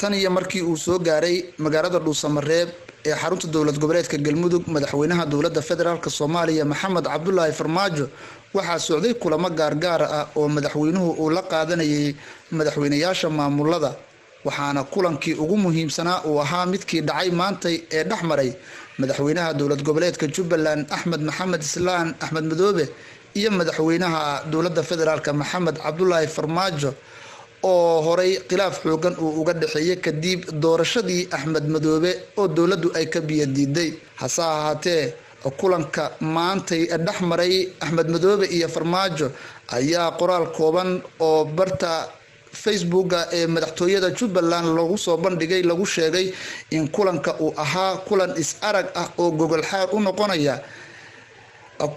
tan iyo markii uu soo gaaray magaalada Dhuusamareeb ee xarunta dowlad goboleedka Galmudug madaxweynaha dowladda federaalka Soomaaliya Maxamed Cabdullaahi Farmaajo waxaa socday kulamo gaargaar ah oo madaxweynuhu uu la qaadanayay madaxweynayaasha maamulada waxaana kulankii ugu muhiimsanaa uu ahaa midkii dhacay maantay ee dhaxmaray madaxweynaha dowlad goboleedka Jubbaland Axmed Maxamed Islaan Axmed Madoobe iyo madaxweynaha dowladda federaalka Maxamed Cabdullaahi Farmaajo oo horay khilaaf xoogan uu uga dhaxeeyay kadib doorashadii Axmed Madoobe oo dowladdu ay ka biyadiiday hase ahaatee kulanka maantay dhaxmaray Axmed Madoobe iyo Farmaajo ayaa qoraal kooban oo barta Facebook ee madaxtooyada Jubbaland lagu soo bandhigay lagu sheegay in kulanka uu ahaa kulan is arag ah oo gogol xaar u noqonaya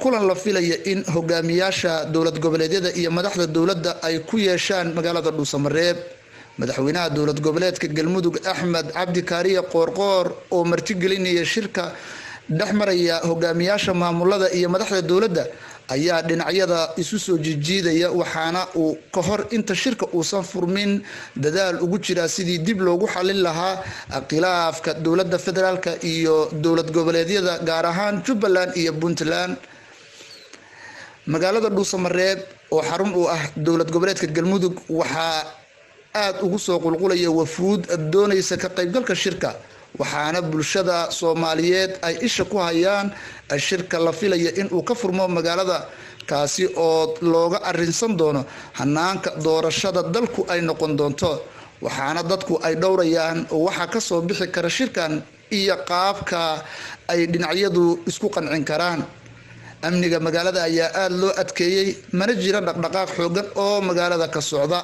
kulan la filaya in hogaamiyaasha dowlad goboleedyada iyo madaxda dowladda ay ku yeeshaan magaalada Dhuusamareeb madaxweynaha dowlad goboleedka Galmudug Axmed Cabdi Kaariye Qoorqoor oo martigelinaya shirka dhaxmaraya hogaamiyaasha maamulada iyo madaxda dowladda ayaa dhinacyada isu soo jiidaya waxaana uu ka hor inta shirka uusan furmin dadaal ugu jira sidii dib loogu xalin lahaa khilaafka dowladda federaalka iyo dowlad goboleedyada gaar ahaan Jubbaland iyo Puntland magaalada Dhuusamareeb oo xarun u ah dowlad goboleedka Galmudug waxaa aad ugu soo qulqulaya wafuud doonaysa ka qaybgalka shirka waxaana bulshada Soomaaliyeed ay isha ku hayaan shirka la filaya in uu ka furmo magaalada kaasi oo looga arinsan doono hanaanka doorashada dalku ay noqon doonto waxaana dadku ay dhowrayaan waxa ka soo bixi kara shirkan iyo qaabka ay dhinacyadu isku qancin karaan amniga magaalada ayaa aad loo adkeeyay mana jira dhaqdhaqaaq xoogan oo magaalada ka socda